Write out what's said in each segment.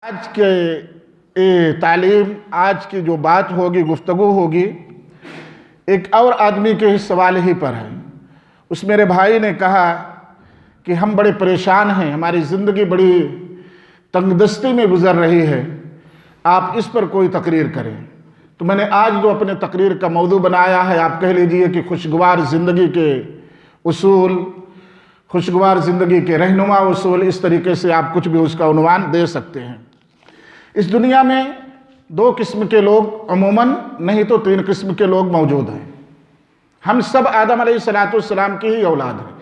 آج کے تعلیم، آج کی جو بات ہوگی، گفتگو ہوگی، ایک اور آدمی کے سوال ہی پر ہے۔ اس میرے بھائی نے کہا کہ ہم بڑے پریشان ہیں، ہماری زندگی بڑی تنگ دستی میں گزر رہی ہے، آپ اس پر کوئی تقریر کریں۔ تو میں نے آج جو اپنے تقریر کا موضوع بنایا ہے، آپ کہہ لیجئے کہ خوشگوار زندگی کے اصول، خوشگوار زندگی کے رہنما اصول، اس طریقے سے آپ کچھ بھی اس کا عنوان دے سکتے ہیں۔ اس دنیا میں دو قسم کے لوگ عموماً، نہیں تو تین قسم کے لوگ موجود ہیں۔ ہم سب آدم علیہ السلام کی ہی اولاد ہیں،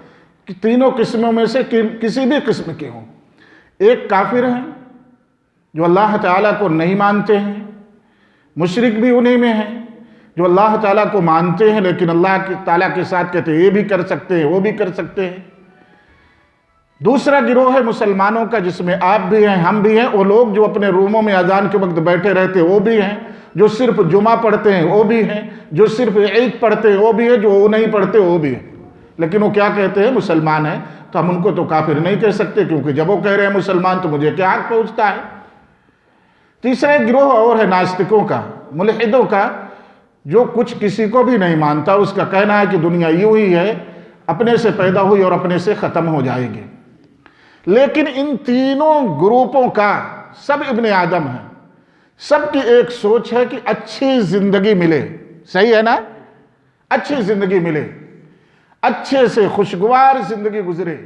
کہ تینوں قسموں میں سے کسی بھی قسم کے ہوں۔ ایک کافر ہیں جو اللہ تعالیٰ کو نہیں مانتے ہیں، مشرک بھی انہی میں ہیں جو اللہ تعالیٰ کو مانتے ہیں لیکن اللہ تعالیٰ کے ساتھ کہتے ہیں یہ بھی کر سکتے ہیں، وہ بھی کر سکتے ہیں۔ دوسرا گروہ ہے مسلمانوں کا، جس میں آپ بھی ہیں، ہم بھی ہیں۔ وہ لوگ جو اپنے روموں میں اذان کے وقت بیٹھے رہتے ہیں وہ بھی ہیں، جو صرف جمعہ پڑھتے ہیں وہ بھی ہیں، جو صرف عید پڑھتے ہیں وہ بھی ہیں، جو وہ نہیں پڑھتے وہ بھی ہیں۔ لیکن وہ کیا کہتے ہیں؟ مسلمان ہیں۔ تو ہم ان کو تو کافر نہیں کہہ سکتے، کیونکہ جب وہ کہہ رہے ہیں مسلمان تو مجھے کیا حق پہنچتا ہے۔ تیسرا ایک گروہ اور ہے ناستکوں کا، ملحدوں کا، جو کچھ کسی کو بھی نہیں مانتا، اس کا کہنا ہے کہ دنیا یوں ہی ہے، اپنے سے پیدا ہوئی اور اپنے سے ختم ہو جائے گی۔ لیکن ان تینوں گروپوں کا سب ابن آدم ہیں، سب کی ایک سوچ ہے کہ اچھی زندگی ملے، صحیح ہے نا؟ اچھی زندگی ملے، اچھے سے خوشگوار زندگی گزرے،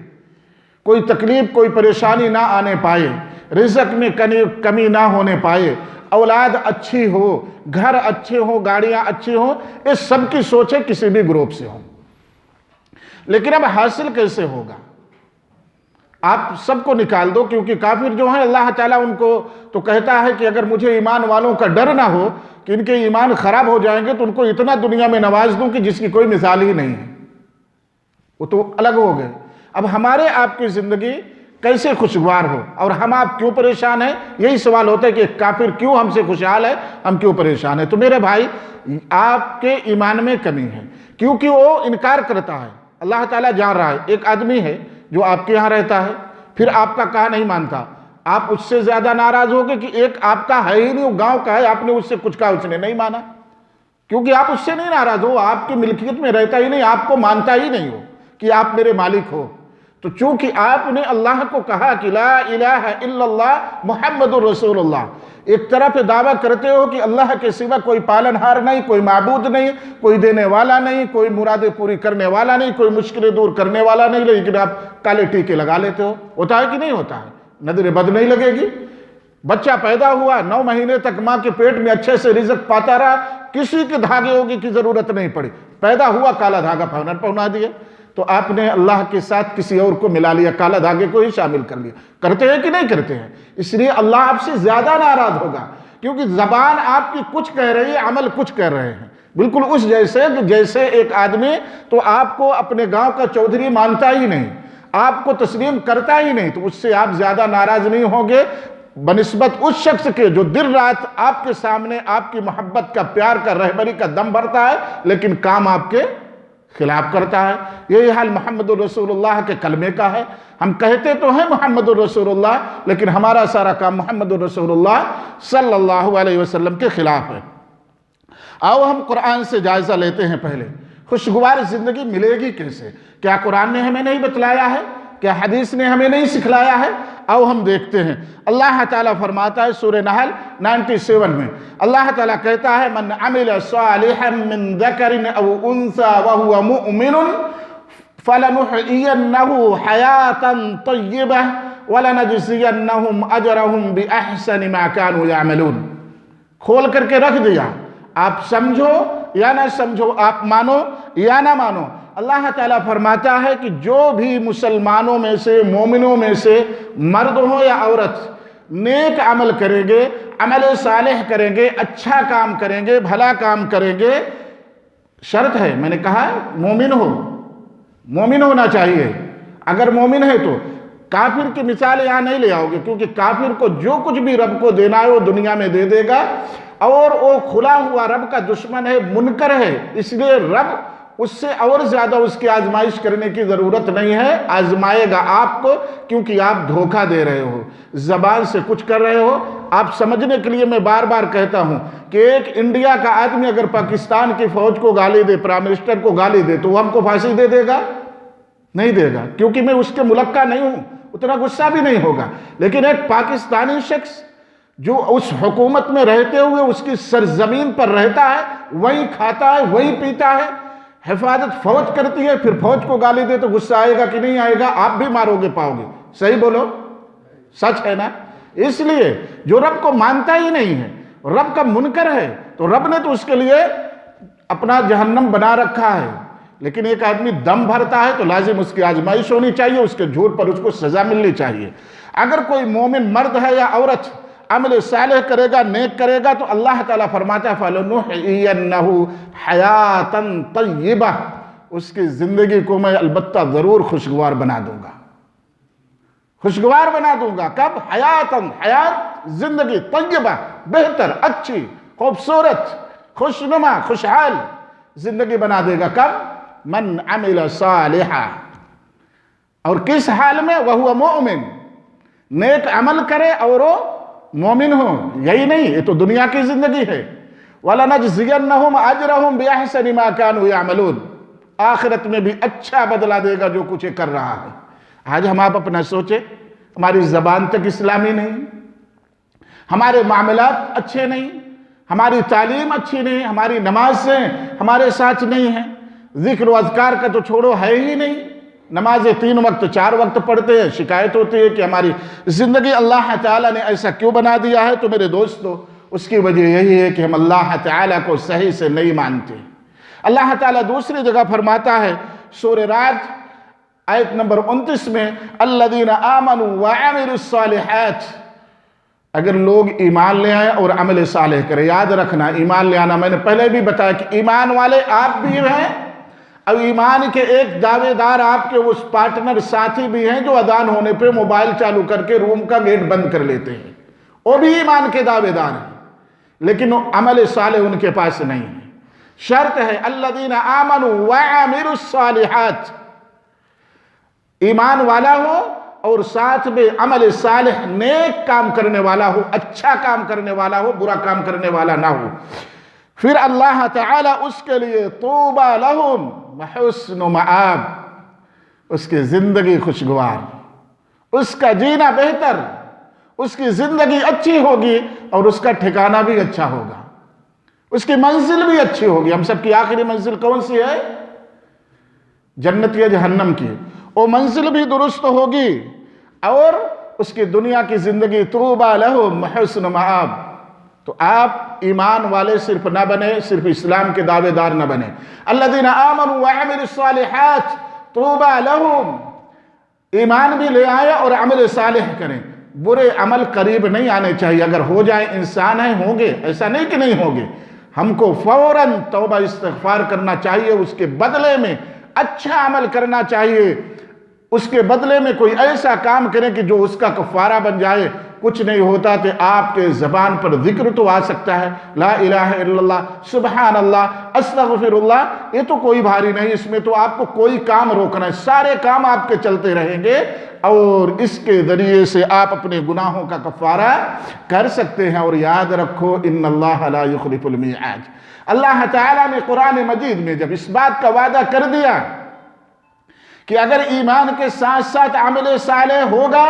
کوئی تکلیف، کوئی پریشانی نہ آنے پائے، رزق میں کمی نہ ہونے پائے، اولاد اچھی ہو، گھر اچھے ہوں، گاڑیاں اچھی ہوں۔ یہ سب کی سوچ ہے کسی بھی گروپ سے ہو۔ لیکن اب حاصل کیسے ہوگا؟ آپ سب کو نکال دو، کیونکہ کافر جو ہیں اللہ تعالیٰ ان کو تو کہتا ہے کہ اگر مجھے ایمان والوں کا ڈر نہ ہو کہ ان کے ایمان خراب ہو جائیں گے تو ان کو اتنا دنیا میں نواز دوں کہ جس کی کوئی مثال ہی نہیں ہے۔ وہ تو الگ ہو گئے۔ اب ہمارے آپ کی زندگی کیسے خوشگوار ہو، اور ہم آپ کیوں پریشان ہیں؟ یہی سوال ہوتا ہے کہ کافر کیوں ہم سے خوشحال ہے، ہم کیوں پریشان ہیں؟ تو میرے بھائی، آپ کے ایمان میں کمی ہے، کیونکہ وہ انکار کرتا ہے۔ اللہ تعالیٰ جان رہا ہے، ایک آدمی ہے جو آپ کے یہاں رہتا ہے، پھر آپ کا کہا نہیں مانتا، آپ اس سے زیادہ ناراض ہوگے کہ ایک آپ کا ہے ہی نہیں، وہ گاؤں کا ہے، آپ نے اس سے کچھ کہا، اس نے نہیں مانا، کیونکہ آپ اس سے نہیں ناراض ہو، آپ کی ملکیت میں رہتا ہی نہیں، آپ کو مانتا ہی نہیں ہو کہ آپ میرے مالک ہو۔ تو چونکہ آپ نے اللہ کو کہا کہ لا الہ الا اللہ محمد الرسول اللہ، ایک طرف دعویٰ کرتے ہو کہ اللہ کے سوا کوئی پالنہار نہیں، کوئی معبود نہیں، کوئی دینے والا نہیں، کوئی مرادیں پوری کرنے والا نہیں، کوئی مشکلیں دور کرنے والا نہیں، لیکن آپ کالے ٹیکے لگا لیتے ہو۔ ہوتا ہے کہ نہیں ہوتا ہے؟ نظر بد نہیں لگے گی؟ بچہ پیدا ہوا، 9 مہینے تک ماں کے پیٹ میں اچھے سے رزق پاتا رہا، کسی کے دھاگے ہوگی کی ضرورت نہیں پڑی، پیدا ہوا کالا دھاگا پہنا دیا۔ تو آپ نے اللہ کے ساتھ کسی اور کو ملا لیا، کالا دھاگے کو ہی شامل کر لیا۔ کرتے ہیں کہ نہیں کرتے ہیں؟ اس لیے اللہ آپ سے زیادہ ناراض ہوگا، کیونکہ زبان آپ کی کچھ کہہ رہی ہے، عمل کچھ کر رہے ہیں۔ بالکل اس جیسے کہ جیسے ایک آدمی تو آپ کو اپنے گاؤں کا چودھری مانتا ہی نہیں، آپ کو تسلیم کرتا ہی نہیں، تو اس سے آپ زیادہ ناراض نہیں ہوں گے بنسبت اس شخص کے جو دن رات آپ کے سامنے آپ کی محبت کا، پیار کا، رہبری کا دم بھرتا ہے، لیکن کام آپ کے خلاف کرتا ہے۔ یہی حال محمد الرسول اللہ کے کلمے کا ہے۔ ہم کہتے تو ہیں محمد الرسول اللہ، لیکن ہمارا سارا کام محمد الرسول اللہ صلی اللہ علیہ وسلم کے خلاف ہے۔ آؤ ہم قرآن سے جائزہ لیتے ہیں۔ پہلے خوشگوار زندگی ملے گی کیسے؟ کیا قرآن نے ہمیں نہیں بتلایا ہے؟ کیا حدیث نے ہمیں نہیں سکھلایا ہے؟ آؤ ہم دیکھتے ہیں۔ اللہ تعالیٰ فرماتا ہے سورہ نحل 97 میں، اللہ تعالیٰ کہتا ہے من عمل صالحا من ذکر او انثى وهو مؤمن فلنحيينه حياة طیبة ولنجزینهم اجرهم بأحسن ما كانوا يعملون۔ کھول کر کے رکھ دیا، آپ سمجھو یا نہ سمجھو، آپ مانو یا نہ مانو، اللہ تعالیٰ فرماتا ہے کہ جو بھی مسلمانوں میں سے، مومنوں میں سے، مرد ہو یا عورت، نیک عمل کریں گے، عمل صالح کریں گے، اچھا کام کریں گے، بھلا کام کریں گے، شرط ہے، میں نے کہا مومن ہو، مومن ہونا چاہیے۔ اگر مومن ہے تو کافر کی مثال یہاں نہیں لے آؤ گے، کیونکہ کافر کو جو کچھ بھی رب کو دینا ہے وہ دنیا میں دے دے گا، اور وہ کھلا ہوا رب کا دشمن ہے، منکر ہے، اس لیے رب اس سے اور زیادہ اس کی آزمائش کرنے کی ضرورت نہیں ہے. آزمائے گا آپ کو کیونکہ آپ دھوکہ دے رہے ہو, زبان سے کچھ کر رہے ہو. آپ سمجھنے کے لیے میں بار بار کہتا ہوں کہ ایک انڈیا کا آدمی اگر پاکستان کی فوج کو گالی دے, پرائم منسٹر کو گالی دے, تو وہ ہم کو پھانسی دے دے گا؟ نہیں دے گا, کیونکہ میں اس کے ملک کا نہیں ہوں, اتنا غصہ بھی نہیں ہوگا. لیکن ایک پاکستانی شخص جو اس حکومت میں رہتے ہوئے اس کی سرزمین پر رہتا ہے, وہی کھاتا ہے, وہی پیتا ہے, حفاظت فوج کرتی ہے, پھر فوج کو گالی دے تو غصہ آئے گا کہ نہیں آئے گا؟ آپ بھی مارو گے پاؤ گے. صحیح بولو, سچ ہے نا؟ اس لیے جو رب کو مانتا ہی نہیں ہے, رب کا منکر ہے, تو رب نے تو اس کے لیے اپنا جہنم بنا رکھا ہے. لیکن ایک آدمی دم بھرتا ہے تو لازم اس کی آزمائش ہونی چاہیے, اس کے جھوٹ پر اس کو سزا ملنی چاہیے. اگر کوئی مومن مرد ہے یا عورت عمل صالح کرے گا, نیک کرے گا, تو اللہ تعالیٰ فرماتا ہے فَلَنُحْيِيَنَّهُ حَيَاتًا طَيِّبَةً, اس کی زندگی کو میں البتہ ضرور خوشگوار بنا دوں گا. خوشگوار بنا دوں گا. کب؟ حیاتاً, حیات زندگی, طیبہ بہتر, اچھی, خوبصورت, خوشنما, خوشحال زندگی بنا دے گا. کب؟ من عمل صالحا, اور کس حال میں؟ وہو مؤمن, نیک عمل کرے اور وہ مومن ہو. یہی نہیں, یہ تو دنیا کی زندگی ہے. وَلَنَجْزِيَنَّهُمْ أَجْرَهُمْ بِأَحْسَنِ مَا كَانُوا يَعْمَلُونَ, آخرت میں بھی اچھا بدلہ دے گا جو کچھ کر رہا ہے. آج ہم آپ اپنا سوچیں, ہماری زبان تک اسلامی نہیں, ہمارے معاملات اچھے نہیں, ہماری تعلیم اچھی نہیں, ہماری نماز سے ہمارے ساتھ نہیں ہے, ذکر و اذکار کا تو چھوڑو ہے ہی نہیں, نمازیں 3 وقت 4 وقت پڑھتے ہیں. شکایت ہوتی ہے کہ ہماری زندگی اللہ تعالیٰ نے ایسا کیوں بنا دیا ہے؟ تو میرے دوستو, اس کی وجہ یہی ہے کہ ہم اللہ تعالیٰ کو صحیح سے نہیں مانتے. اللہ تعالیٰ دوسری جگہ فرماتا ہے سورہ رعد آیت نمبر 29 میں, الذین آمنوا وعملوا الصالحات, اگر لوگ ایمان لے آئے اور عمل صالح کرے. یاد رکھنا, ایمان لے آنا, میں نے پہلے بھی بتایا کہ ایمان والے آپ بھی ہیں, اب ایمان کے ایک دعوے دار آپ کے اس پارٹنر ساتھی بھی ہیں جو اذان ہونے پہ موبائل چالو کر کے روم کا گیٹ بند کر لیتے ہیں, وہ بھی ایمان کے دعوے دار ہیں, لیکن عمل صالح ان کے پاس نہیں ہے. شرط ہے الذین آمنوا وعملوا الصالحات, ایمان والا ہو اور ساتھ میں عمل صالح, نیک کام کرنے والا ہو, اچھا کام کرنے والا ہو, برا کام کرنے والا نہ ہو. پھر اللہ تعالیٰ اس کے لیے طوبی لہم وحسن مآب, اس کی زندگی خوشگوار, اس کا جینا بہتر, اس کی زندگی اچھی ہوگی اور اس کا ٹھکانہ بھی اچھا ہوگا, اس کی منزل بھی اچھی ہوگی. ہم سب کی آخری منزل کون سی ہے؟ جنت یا جہنم کی. وہ منزل بھی درست ہوگی اور اس کی دنیا کی زندگی طوبی لہم وحسن مآب. تو آپ ایمان والے صرف نہ بنے, صرف اسلام کے دعوے دار نہ بنے. الذین آمنوا وعملوا الصالحات طوبی لہم, ایمان بھی لے آئے اور عمل صالح کریں. برے عمل قریب نہیں آنے چاہیے. اگر ہو جائے انسان ہیں, ہوں گے, ایسا نہیں کہ نہیں ہوں گے. ہم کو فوراً توبہ استغفار کرنا چاہیے, اس کے بدلے میں اچھا عمل کرنا چاہیے, اس کے بدلے میں کوئی ایسا کام کریں کہ جو اس کا کفارہ بن جائے. کچھ نہیں ہوتا کہ آپ کے زبان پر ذکر تو آ سکتا ہے, لا الہ الا اللہ, سبحان اللہ, استغفر اللہ, یہ تو کوئی بھاری نہیں, اس میں تو آپ کو کوئی کام روکنا ہے, سارے کام آپ کے چلتے رہیں گے اور اس کے ذریعے سے آپ اپنے گناہوں کا کفارہ کر سکتے ہیں. اور یاد رکھو ان اللہ لا یخلف المیعاد, اللہ تعالیٰ نے قرآن مجید میں جب اس بات کا وعدہ کر دیا کہ اگر ایمان کے ساتھ ساتھ عمل صالح ہوگا,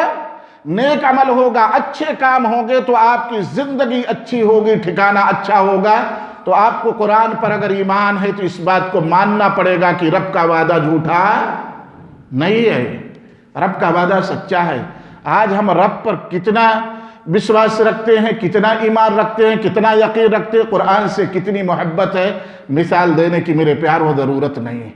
نیک عمل ہوگا, اچھے کام ہوں گے, تو آپ کی زندگی اچھی ہوگی, ٹھکانہ اچھا ہوگا. تو آپ کو قرآن پر اگر ایمان ہے تو اس بات کو ماننا پڑے گا کہ رب کا وعدہ جھوٹا نہیں ہے, رب کا وعدہ سچا ہے. آج ہم رب پر کتنا وشواس رکھتے ہیں, کتنا ایمان رکھتے ہیں, کتنا یقین رکھتے ہیں, قرآن سے کتنی محبت ہے, مثال دینے کی میرے پیاروں ضرورت نہیں ہے.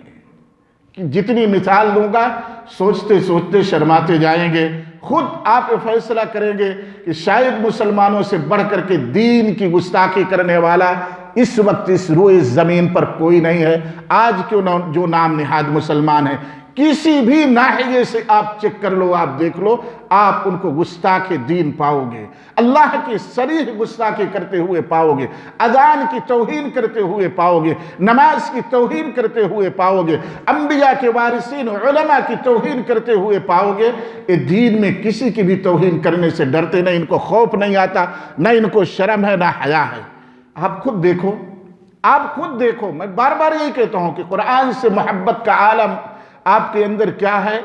جتنی مثال دوں گا سوچتے سوچتے شرماتے جائیں گے. خود آپ فیصلہ کریں گے کہ شاید مسلمانوں سے بڑھ کر کے دین کی گستاخی کرنے والا اس وقت اس روئے زمین پر کوئی نہیں ہے. آج کیوں نہ جو نام نہاد مسلمان ہے, کسی بھی ناحیے سے آپ چیک کر لو، آپ دیکھ لو، آپ ان کو گستاخ دین پاؤ گے، اللہ کی صریح گستاخی کرتے ہوئے پاؤ گے، اذان کی توہین کرتے ہوئے پاؤ گے، نماز کی توہین کرتے ہوئے پاؤ گے، انبیاء کے وارثین علماء کی توہین کرتے ہوئے پاؤ گے۔ یہ دین میں کسی کی بھی توہین کرنے سے ڈرتے، نہ ان کو خوف نہیں آتا، نہ ان کو شرم ہے، نہ حیا ہے۔ آپ خود دیکھو، آپ خود دیکھو، میں بار بار یہی کہتا ہوں کہ قرآن سے محبت کا عالم آپ کے اندر کیا ہے،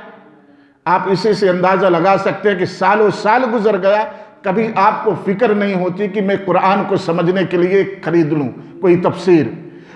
آپ اسی سے اندازہ لگا سکتے ہیں کہ سالوں سال گزر گیا، کبھی آپ کو فکر نہیں ہوتی کہ میں قرآن کو سمجھنے کے لیے خرید لوں کوئی تفسیر۔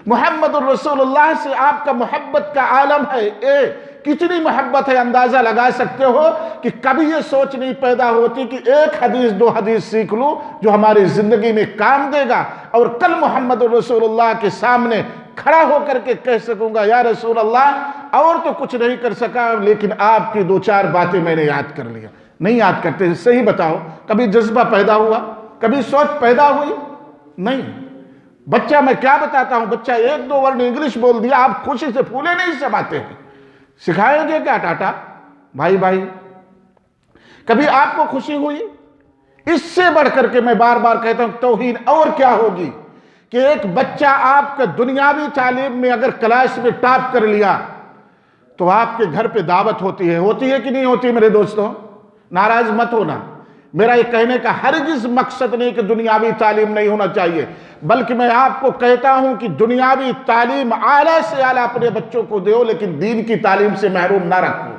محمد الرسول اللہ سے آپ کا محبت کا عالم ہے، کتنی محبت ہے، اندازہ لگا سکتے ہو کہ کبھی یہ سوچ نہیں پیدا ہوتی کہ ایک حدیث دو حدیث سیکھ لوں جو ہماری زندگی میں کام دے گا، اور کل محمد الرسول اللہ کے سامنے کھڑا ہو کر کے کہہ سکوں گا یا رسول اللہ اور تو کچھ نہیں کر سکا لیکن آپ کی دو چار باتیں میں نے یاد کر لیا۔ نہیں یاد کرتے، صحیح بتاؤ، کبھی جذبہ پیدا ہوا، کبھی سوچ پیدا ہوئی؟ نہیں۔ بچہ میں کیا بتاتا ہوں، بچہ ایک دو ورڈ انگلش بول دیا، آپ خوشی سے پھولے نہیں سماتے ہیں، سکھائیں گے کیا ٹاٹا بھائی بھائی؟ کبھی آپ کو خوشی ہوئی؟ اس سے بڑھ کر کے میں بار بار کہتا ہوں توہین اور کیا ہوگی کہ ایک بچہ آپ کا دنیاوی تعلیم میں اگر کلاس میں ٹاپ کر لیا تو آپ کے گھر پہ دعوت ہوتی ہے کہ نہیں ہوتی؟ میرے دوستوں ناراض مت ہونا، میرا یہ کہنے کا ہرگز مقصد نہیں کہ دنیاوی تعلیم نہیں ہونا چاہیے، بلکہ میں آپ کو کہتا ہوں کہ دنیاوی تعلیم اعلیٰ سے اعلیٰ اپنے بچوں کو دو، لیکن دین کی تعلیم سے محروم نہ رکھو۔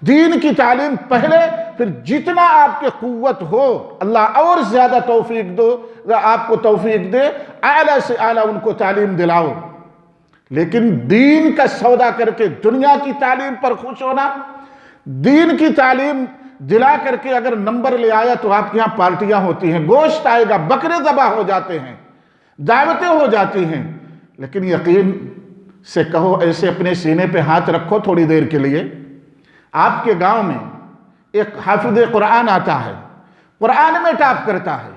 دین کی تعلیم پہلے، پھر جتنا آپ کے قوت ہو اللہ اور زیادہ توفیق دو، آپ کو توفیق دے، اعلیٰ سے اعلیٰ ان کو تعلیم دلاؤ۔ لیکن دین کا سودا کر کے دنیا کی تعلیم پر خوش ہونا، دین کی تعلیم دلا کر کے اگر نمبر لے آیا تو آپ کے یہاں پارٹیاں ہوتی ہیں، گوشت آئے گا، بکرے ذبح ہو جاتے ہیں، دعوتیں ہو جاتی ہیں، لیکن یقین سے کہو، ایسے اپنے سینے پہ ہاتھ رکھو تھوڑی دیر کے لیے، آپ کے گاؤں میں ایک حافظ قرآن آتا ہے، قرآن میں ٹاپ کرتا ہے،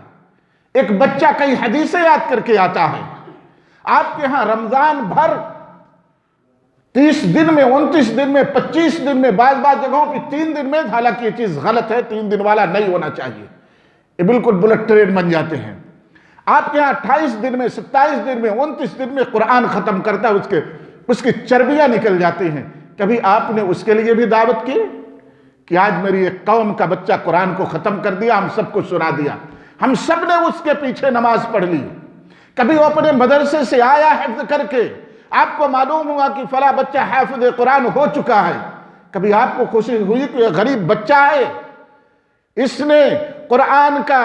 ایک بچہ کئی حدیثیں یاد کر کے آتا ہے، آپ کے ہاں رمضان بھر 30 دن میں 29 دن میں 25 دن میں بعض جگہوں پہ 3 دن میں، حالانکہ یہ چیز غلط ہے، 3 دن والا نہیں ہونا چاہیے، یہ بالکل بلٹ ٹرین بن جاتے ہیں۔ آپ کے ہاں 28 دن میں 27 دن میں 29 دن میں قرآن ختم کرتا ہے، اس کی چربیاں نکل جاتی ہیں۔ کبھی آپ نے اس کے لیے بھی دعوت کی کہ آج میری ایک قوم کا بچہ قرآن کو ختم کر دیا، ہم سب کو سنا دیا، ہم سب نے اس کے پیچھے نماز پڑھ لی؟ کبھی وہ اپنے مدرسے سے آیا حفظ کر کے، آپ کو معلوم ہوا کہ فلاں بچہ حافظ قرآن ہو چکا ہے، کبھی آپ کو خوشی ہوئی کہ یہ غریب بچہ ہے، اس نے قرآن کا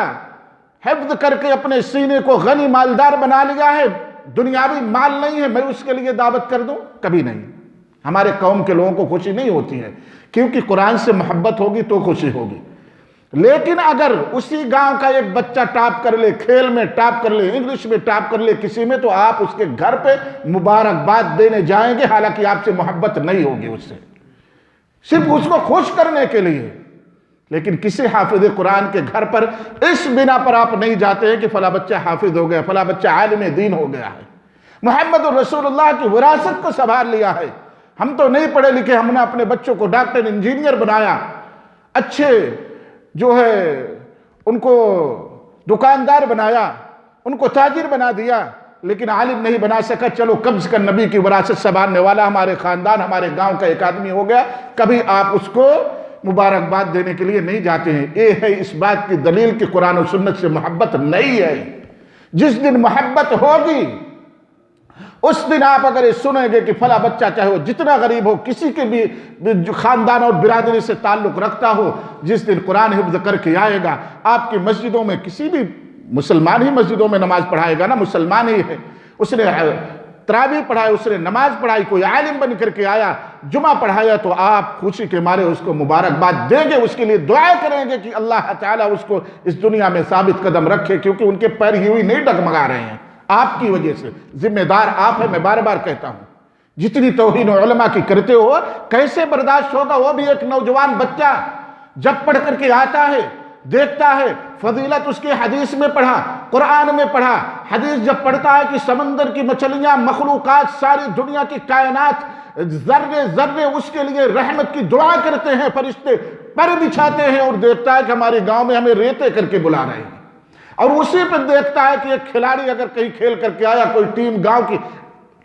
حفظ کر کے اپنے سینے کو غنی مالدار بنا لیا ہے، دنیاوی مال نہیں ہے، میں اس کے لیے دعوت کر دوں؟ کبھی نہیں۔ ہمارے قوم کے لوگوں کو خوشی نہیں ہوتی ہے، کیونکہ قرآن سے محبت ہوگی تو خوشی ہوگی۔ لیکن اگر اسی گاؤں کا ایک بچہ ٹاپ کر لے، کھیل میں ٹاپ کر لے، انگلش میں ٹاپ کر لے، کسی میں، تو آپ اس کے گھر پہ مبارکباد دینے جائیں گے، حالانکہ آپ سے محبت نہیں ہوگی، اس سے صرف اس کو خوش کرنے کے لیے۔ لیکن کسی حافظ قرآن کے گھر پر اس بنا پر آپ نہیں جاتے ہیں کہ فلاں بچہ حافظ ہو گیا، فلاں بچہ عالم دین ہو گیا ہے، محمد الرسول اللہ کی وراثت کو سنبھال لیا ہے۔ ہم تو نہیں پڑھے لکھے، ہم نے اپنے بچوں کو ڈاکٹر انجینئر بنایا، اچھے جو ہے ان کو دکاندار بنایا، ان کو تاجر بنا دیا، لیکن عالم نہیں بنا سکا۔ چلو کم سے کم نبی کی وراثت سنبھالنے والا ہمارے خاندان، ہمارے گاؤں کا ایک آدمی ہو گیا، کبھی آپ اس کو مبارکباد دینے کے لیے نہیں جاتے ہیں۔ یہ ہے اس بات کی دلیل کہ قرآن و سنت سے محبت نہیں ہے۔ جس دن محبت ہوگی اس دن آپ اگر یہ سنیں گے کہ فلاں بچہ چاہے وہ جتنا غریب ہو، کسی کے بھی خاندان اور برادری سے تعلق رکھتا ہو، جس دن قرآن حفظ کر کے آئے گا، آپ کی مسجدوں میں کسی بھی مسلمان ہی مسجدوں میں نماز پڑھائے گا نا، مسلمان ہی ہے، اس نے تراویح پڑھائی، اس نے نماز پڑھائی، کوئی عالم بن کر کے آیا، جمعہ پڑھایا، تو آپ خوشی کے مارے اس کو مبارکباد دیں گے، اس کے لیے دعا کریں گے کہ اللہ تعالیٰ اس کو اس دنیا میں ثابت قدم رکھے، کیونکہ ان کے پیر ہی ہوئی نہیں ڈگمگا رہے ہیں، آپ کی وجہ سے ذمہ دار آپ ہیں۔ میں بار بار کہتا ہوں، جتنی توہین علماء کی کرتے ہو، کیسے برداشت ہوگا؟ وہ بھی ایک نوجوان بچہ جب پڑھ کر کے آتا ہے، دیکھتا ہے فضیلت اس کی حدیث میں پڑھا، قرآن میں پڑھا۔ حدیث جب پڑھتا ہے کہ سمندر کی مچھلیاں، مخلوقات، ساری دنیا کی کائنات، ذرے ذرے اس کے لیے رحمت کی دعا کرتے ہیں، فرشتے پر بچھاتے ہیں، اور دیکھتا ہے کہ ہمارے گاؤں میں ہمیں ریتے کر کے بلا رہے ہیں، اور اسی پہ دیکھتا ہے کہ ایک کھلاڑی اگر کہیں کھیل کر کے آیا، کوئی ٹیم گاؤں کی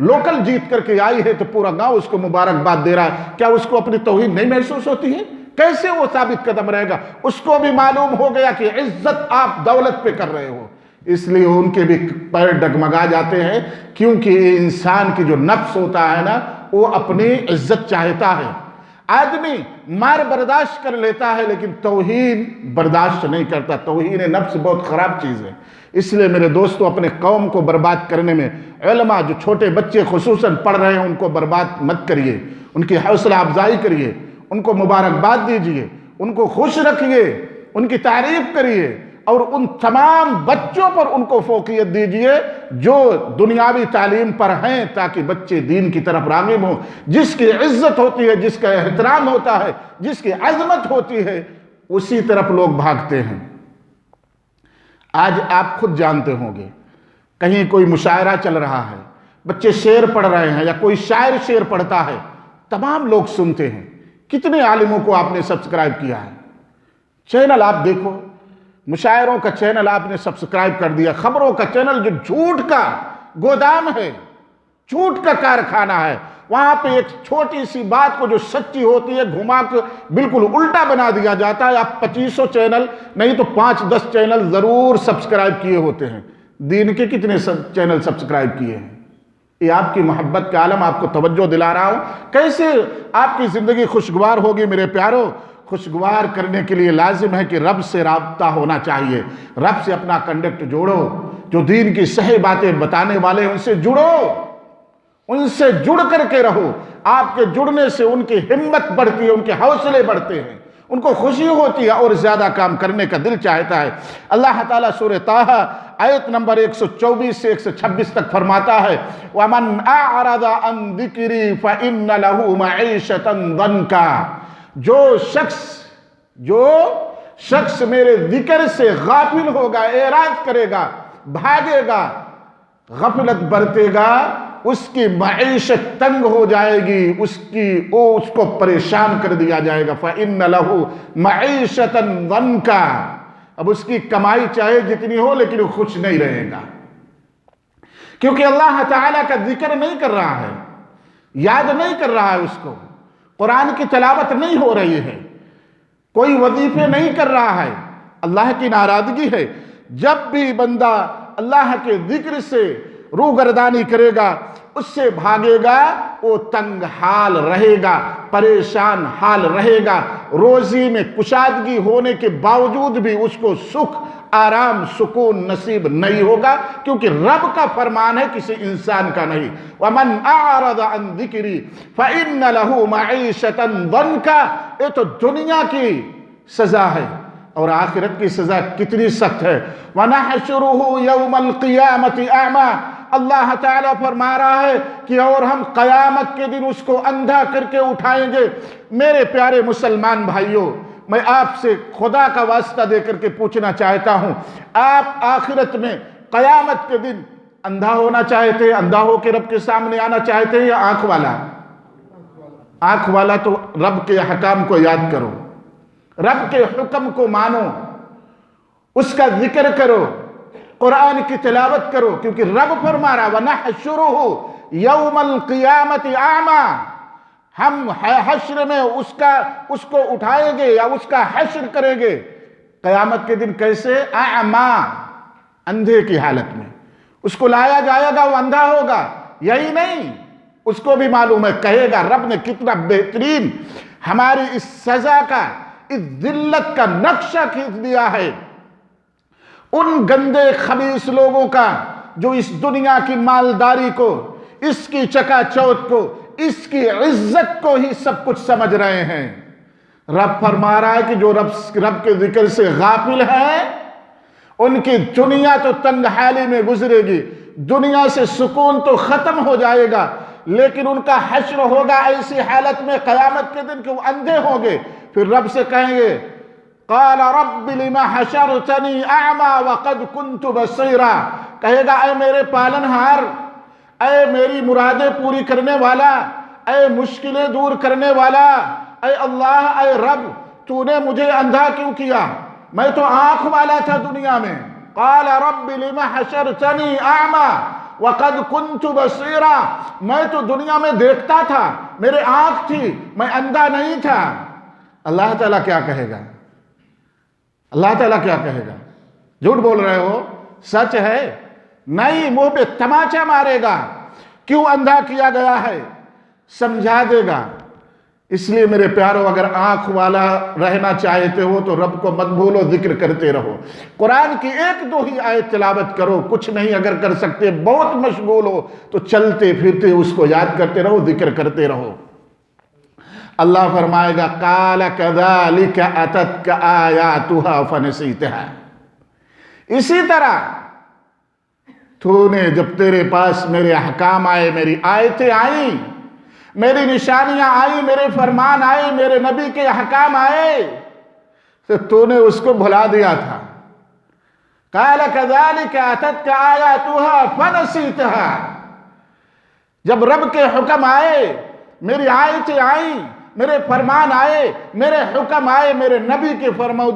لوکل جیت کر کے آئی ہے، تو پورا گاؤں اس کو مبارکباد دے رہا ہے۔ کیا اس کو اپنی توہین نہیں محسوس ہوتی ہے؟ کیسے وہ ثابت قدم رہے گا؟ اس کو بھی معلوم ہو گیا کہ عزت آپ دولت پہ کر رہے ہو، اس لیے ان کے بھی پیر ڈگمگا جاتے ہیں، کیونکہ انسان کی جو نفس ہوتا ہے نا، وہ اپنی عزت چاہتا ہے۔ آدمی مار برداشت کر لیتا ہے لیکن توہین برداشت نہیں کرتا۔ توہین نفس بہت خراب چیز ہے۔ اس لیے میرے دوستو، اپنے قوم کو برباد کرنے میں علماء جو چھوٹے بچے خصوصاً پڑھ رہے ہیں ان کو برباد مت کریے، ان کی حوصلہ افزائی کریے، ان کو مبارکباد دیجئے، ان کو خوش رکھیے، ان کی تعریف کریے، اور ان تمام بچوں پر ان کو فوقیت دیجئے جو دنیاوی تعلیم پر ہیں، تاکہ بچے دین کی طرف راغب ہوں۔ جس کی عزت ہوتی ہے، جس کا احترام ہوتا ہے، جس کی عظمت ہوتی ہے، اسی طرف لوگ بھاگتے ہیں۔ آج آپ خود جانتے ہوں گے، کہیں کوئی مشاعرہ چل رہا ہے، بچے شعر پڑھ رہے ہیں، یا کوئی شاعر شعر پڑھتا ہے، تمام لوگ سنتے ہیں۔ کتنے عالموں کو آپ نے سبسکرائب کیا ہے؟ چینل آپ دیکھو، مشاعروں کا چینل آپ نے سبسکرائب کر دیا، خبروں کا چینل جو جھوٹ کا گودام ہے، جھوٹ کا کارخانہ ہے، وہاں پہ ایک چھوٹی سی بات کو جو سچی ہوتی ہے گھما کے بالکل الٹا بنا دیا جاتا ہے۔ آپ 2500 چینل نہیں تو 5-10 چینل ضرور سبسکرائب کیے ہوتے ہیں۔ دین کے کتنے چینل سبسکرائب کیے ہیں؟ یہ آپ کی محبت کا عالم، آپ کو توجہ دلا رہا ہوں۔ کیسے آپ کی زندگی خوشگوار ہوگی میرے پیارو؟ خوشگوار کرنے کے لیے لازم ہے کہ رب سے رابطہ ہونا چاہیے۔ رب سے اپنا کنڈکٹ جوڑو، جو دین کی صحیح باتیں بتانے والے ان سے جڑو، ان سے جڑ کر کے رہو۔ آپ کے جڑنے سے ان کی ہمت بڑھتی ہے، ان کے حوصلے بڑھتے ہیں، ان کو خوشی ہوتی ہے اور زیادہ کام کرنے کا دل چاہتا ہے۔ اللہ تعالیٰ سورہ طٰہٰ آیت نمبر 124 سے 126 تک فرماتا ہے، وَمَنْ أَعْرَضَ عَنْ ذِكْرِي فَإِنَّ لَهُ مَعِيشَةً ضَنْكًا۔ جو شخص میرے ذکر سے غافل ہوگا، اعراض کرے گا، بھاگے گا، غفلت برتے گا، اس کی معیشت تنگ ہو جائے گی، اس کو پریشان کر دیا جائے گا۔ فَإِنَّ لَهُ مَعِيشَةً ضَنْكًا۔ اب اس کی کمائی چاہے جتنی ہو لیکن وہ خوش نہیں رہے گا، کیونکہ اللہ تعالیٰ کا ذکر نہیں کر رہا ہے، یاد نہیں کر رہا ہے، اس کو قرآن کی تلاوت نہیں ہو رہی ہے، کوئی وظیفے نہیں کر رہا ہے، اللہ کی ناراضگی ہے۔ جب بھی بندہ اللہ کے ذکر سے روگردانی کرے گا، اس سے بھاگے گا، وہ تنگ حال رہے گا، پریشان حال رہے گا، روزی میں کشادگی ہونے کے باوجود بھی اس کو سکھ، آرام، سکون نصیب نہیں ہوگا، کیونکہ رب کا فرمان ہے، کسی انسان کا نہیں۔ وَمَنْ أَعْرَضَ عَنْ ذِكْرِي فَإِنَّ لَهُ مَعِيشَةً ضَنْكًا۔ یہ تو دنیا کی سزا ہے، اور آخرت کی سزا کتنی سخت ہے۔ وَنَحْشُرُهُ يَوْمَ الْقِيَامَةِ أَعْمَىٰ۔ اللہ تعالیٰ فرما رہا ہے کہ اور ہم قیامت کے دن اس کو اندھا کر کے اٹھائیں گے۔ میرے پیارے مسلمان بھائیوں، میں آپ سے خدا کا واسطہ دے کر کے پوچھنا چاہتا ہوں، آپ آخرت میں قیامت کے دن اندھا ہونا چاہتے ہیں، اندھا ہو کے رب کے سامنے آنا چاہتے ہیں، یا آنکھ والا؟ آنکھ والا تو رب کے حکام کو یاد کرو، رب کے حکم کو مانو، اس کا ذکر کرو، قرآن کی تلاوت کرو، کیونکہ رب فرما رہا وَنَحْشُرُهُ يَوْمَ الْقِيَامَةِ أَعْمَىٰ۔ ہم حشر میں اس کو اٹھائیں گے یا اس کا حشر کریں گے قیامت کے دن۔ کیسے؟ اعمیٰ، اندھے کی حالت میں اس کو لایا جائے گا، وہ اندھا ہوگا۔ یہی نہیں، اس کو بھی معلوم ہے، کہے گا رب نے کتنا بہترین ہماری اس سزا کا، اس ذلت کا نقشہ کھینچ دیا ہے، ان گندے خبیث لوگوں کا جو اس دنیا کی مالداری کو، اس کی چکا چوت کو، اس کی عزت کو ہی سب کچھ سمجھ رہے ہیں۔ رب فرما رہا ہے کہ جو رب کے ذکر سے غافل ہیں، ان کی دنیا تو تنگ حالی میں گزرے گی، دنیا سے سکون تو ختم ہو جائے گا، لیکن ان کا حشر ہوگا ایسی حالت میں قیامت کے دن کہ وہ اندھے ہوں گے۔ پھر رب سے کہیں گے قال رب لم حشرتنی اعمی وقد كنت بصیرا، کہے گا اے میرے پالنہار، اے میری مرادیں پوری کرنے والا، اے مشکلیں دور کرنے والا، اے اللہ، اے رب، تو نے مجھے اندھا کیوں کیا؟ میں تو آنکھ والا تھا دنیا میں۔ قال رب لم حشرتنی اعمی وقد كنت بصیرا، میں تو دنیا میں دیکھتا تھا، میرے آنکھ تھی، میں اندھا نہیں تھا۔ اللہ تعالیٰ کیا کہے گا؟ اللہ تعالیٰ کیا کہے گا؟ جھوٹ بول رہے ہو، سچ ہے؟ نہیں، منہ پہ تماچا مارے گا، کیوں اندھا کیا گیا ہے، سمجھا دے گا۔ اس لیے میرے پیارو، اگر آنکھ والا رہنا چاہتے ہو تو رب کو مت بھولو، ذکر کرتے رہو۔ قرآن کی ایک دو ہی آیت تلاوت کرو، کچھ نہیں اگر کر سکتے، بہت مشغول ہو تو چلتے پھرتے اس کو یاد کرتے رہو، ذکر کرتے رہو۔ اللہ فرمائے گا قال كذلك اتتك آیاتها فنسیتها، اسی طرح تو نے جب تیرے پاس میرے احکام آئے، میری آیتیں آئیں، میری نشانیاں آئیں، میرے فرمان آئے، میرے نبی کے احکام آئے، تو نے اس کو بھلا دیا تھا۔ قال كذلك اتتك آیاتها فنسیتها، جب رب کے حکم آئے، میری آیتیں آئیں، میرے فرمان آئے، میرے حکم آئے، میرے نبی کے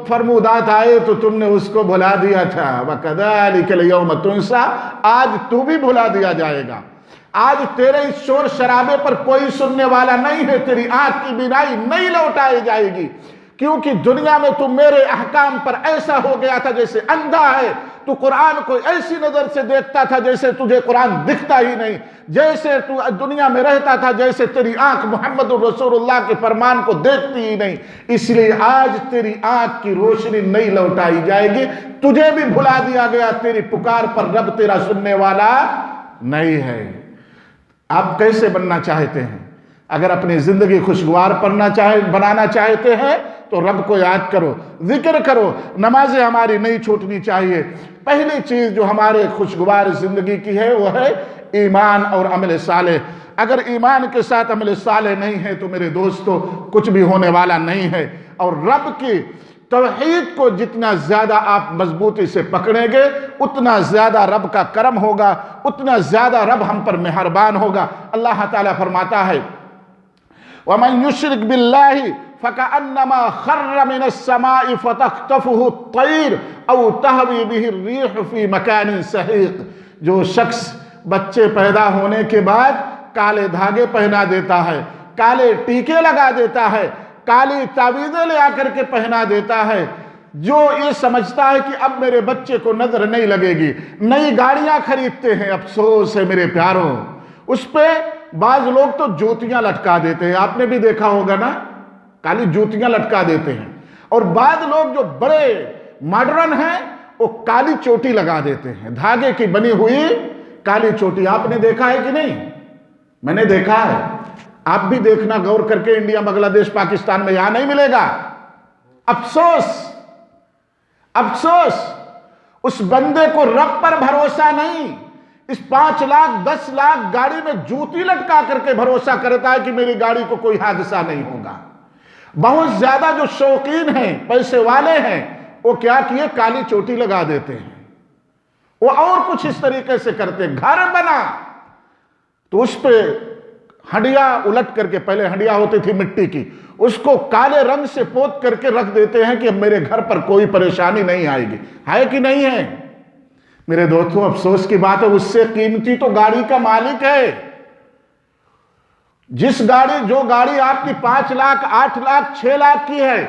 فرمودات آئے، تو تم نے اس کو بھلا دیا تھا۔ وَكَذَلِكَ الْيَوْمَ تُنْسَى، آج تو بھی بھلا دیا جائے گا۔ آج تیرے اس شور شرابے پر کوئی سننے والا نہیں ہے، تیری آنکھ کی بینائی نہیں لوٹائی جائے گی، کیونکہ دنیا میں تو میرے احکام پر ایسا ہو گیا تھا جیسے اندھا ہے، تو قرآن کو ایسی نظر سے دیکھتا تھا جیسے تجھے قرآن دکھتا ہی نہیں، جیسے تو دنیا میں رہتا تھا جیسے تیری آنکھ محمد رسول اللہ کے فرمان کو دیکھتی ہی نہیں۔ اس لیے آج تیری آنکھ کی روشنی نہیں لوٹائی جائے گی، تجھے بھی بھلا دیا گیا، تیری پکار پر رب تیرا سننے والا نہیں ہے۔ آپ کیسے بننا چاہتے ہیں؟ اگر اپنی زندگی خوشگوار بنانا چاہتے ہیں تو رب کو یاد کرو، ذکر کرو، نمازیں ہماری نہیں چھوٹنی چاہیے۔ پہلی چیز جو ہمارے خوشگوار زندگی کی ہے وہ ہے ایمان اور عمل صالح۔ اگر ایمان کے ساتھ عمل صالح نہیں ہے تو میرے دوستو کچھ بھی ہونے والا نہیں ہے۔ اور رب کی توحید کو جتنا زیادہ آپ مضبوطی سے پکڑیں گے، اتنا زیادہ رب کا کرم ہوگا، اتنا زیادہ رب ہم پر مہربان ہوگا۔ اللہ تعالیٰ فرماتا ہے وَمَن يُشْرِكْ بِاللَّهِ فَكَأَنَّمَا خَرَّ مِنَ السَّمَاءِ فَتَخْطَفُهُ الطَّيْرُ أَوْ تَهْوِي بِهِ الرِّيحُ فِي مَكَانٍ سَحِيقٍ، جو شخص بچے پیدا ہونے کے بعد کالے دھاگے پہنا دیتا ہے، کالے ٹیکے لگا دیتا ہے، کالی تعویذیں لے آ کر کے پہنا دیتا ہے، جو یہ سمجھتا ہے کہ اب میرے بچے کو نظر نہیں لگے گی، نئی گاڑیاں خریدتے ہیں، افسوس ہے میرے پیاروں، اس پہ بعض لوگ تو جوتیاں لٹکا دیتے ہیں، آپ نے بھی دیکھا ہوگا نا، کالی جوتیاں لٹکا دیتے ہیں۔ اور بعض لوگ جو بڑے ماڈرن ہیں وہ کالی چوٹی لگا دیتے ہیں، دھاگے کی بنی ہوئی کالی چوٹی۔ آپ نے دیکھا ہے کہ نہیں؟ میں نے دیکھا ہے، آپ بھی دیکھنا غور کر کے، انڈیا، بنگلہ دیش، پاکستان میں یہاں نہیں ملے گا۔ افسوس، افسوس، اس بندے کو رب پر بھروسہ نہیں، اس 5 لاکھ 10 لاکھ گاڑی میں جوتی لٹکا کر کے بھروسہ کرتا ہے کہ میری گاڑی کو کوئی حادثہ نہیں ہوگا۔ بہت زیادہ جو شوقین ہیں، پیسے والے ہیں، وہ کیا کیے؟ کالی چوٹی لگا دیتے ہیں، وہ اور کچھ اس طریقے سے کرتے ہیں۔ گھر بنا تو اس پہ ہنڈیا الٹ کر کے، پہلے ہنڈیا ہوتی تھی مٹی کی، اس کو کالے رنگ سے پوت کر کے رکھ دیتے ہیں کہ اب میرے گھر پر کوئی پریشانی نہیں آئے گی۔ ہے کہ نہیں ہے؟ میرے دوستوں افسوس کی بات ہے، اس سے قیمتی تو گاڑی کا مالک ہے۔ جو گاڑی آپ کی 5 لاکھ 8 لاکھ 6 لاکھ کی ہے،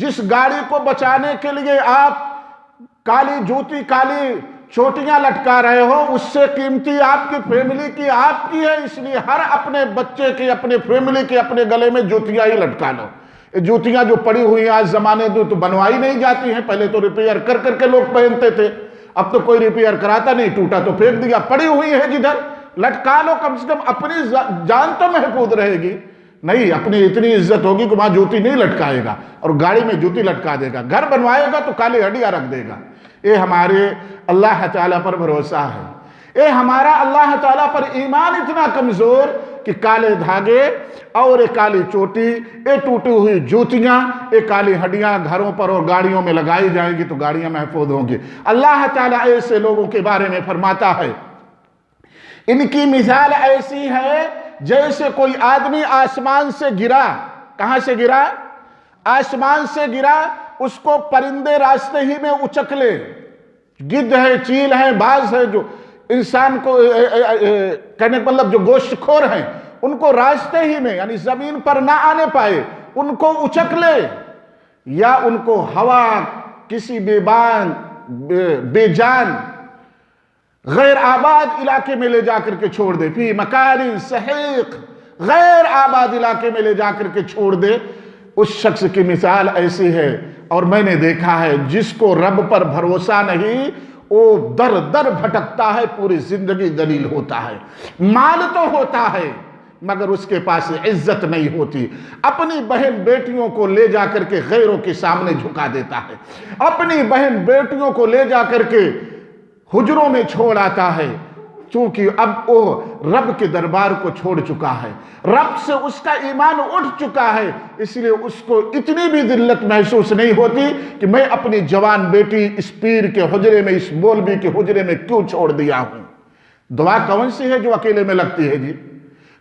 جس گاڑی کو بچانے کے لیے آپ کالی جوتی کالی چوٹیاں لٹکا رہے ہو، اس سے قیمتی آپ کی فیملی کی آپ کی ہے۔ اس لیے ہر اپنے بچے کے، اپنے فیملی کے اپنے گلے میں جوتیاں ہی لٹکا لو۔ یہ جوتیاں جو پڑی ہوئی ہیں آج زمانے تو بنوائی نہیں جاتی ہیں، پہلے تو ریپیئر کر کر کے لوگ پہنتے تھے، اب تو کوئی ریپیئر کراتا نہیں، ٹوٹا تو پھینک دیا، پڑی ہوئی ہے جدھر لٹکا لو، کم سے کم اپنی جان تو محفوظ رہے گی۔ نہیں، اپنی اتنی عزت ہوگی کہ وہاں جوتی نہیں لٹکائے گا اور گاڑی میں جوتی لٹکا دے گا، گھر بنوائے گا تو کالی ہڈیاں رکھ دے گا۔ یہ ہمارے اللہ تعالیٰ پر بھروسہ ہے، یہ ہمارا اللہ تعالیٰ پر ایمان اتنا کمزور کہ کالے دھاگے اور ایک کالی چوٹی، ایک ٹوٹی ہوئی جوتیاں، ایک کالی ہڈیاں گھروں پر اور گاڑیوں میں لگائی جائیں گی تو گاڑیاں محفوظ ہوں گی۔ اللہ تعالیٰ ایسے لوگوں کے بارے میں فرماتا ہے ان کی مثال ایسی ہے جیسے کوئی آدمی آسمان سے گرا۔ کہاں سے گرا؟ آسمان سے گرا، اس کو پرندے راستے ہی میں اچک لے، گدھ ہے، چیل ہے، باز ہے، جو انسان کو کہنے کا مطلب جو گوشت خور ہیں ان کو راستے ہی میں یعنی زمین پر نہ آنے پائے ان کو اچک لے، یا ان کو ہوا کسی بے جان غیر آباد علاقے میں لے جا کر کے چھوڑ دے، فی مکان سحیق، غیر آباد علاقے میں لے جا کر کے چھوڑ دے، اس شخص کی مثال ایسی ہے۔ اور میں نے دیکھا ہے جس کو رب پر بھروسہ نہیں وہ در در بھٹکتا ہے، پوری زندگی ذلیل ہوتا ہے، مال تو ہوتا ہے مگر اس کے پاس عزت نہیں ہوتی، اپنی بہن بیٹیوں کو لے جا کر کے غیروں کے سامنے جھکا دیتا ہے، اپنی بہن بیٹیوں کو لے جا کر کے حجروں میں چھوڑ آتا ہے، چونکہ اب وہ رب کے دربار کو چھوڑ چکا ہے، رب سے اس کا ایمان اٹھ چکا ہے، اس لیے اس کو اتنی بھی ذلت محسوس نہیں ہوتی کہ میں اپنی جوان بیٹی اس پیر کے حجرے میں، اس مولوی کے حجرے میں کیوں چھوڑ دیا ہوں۔ دعا کون سی ہے جو اکیلے میں لگتی ہے جی؟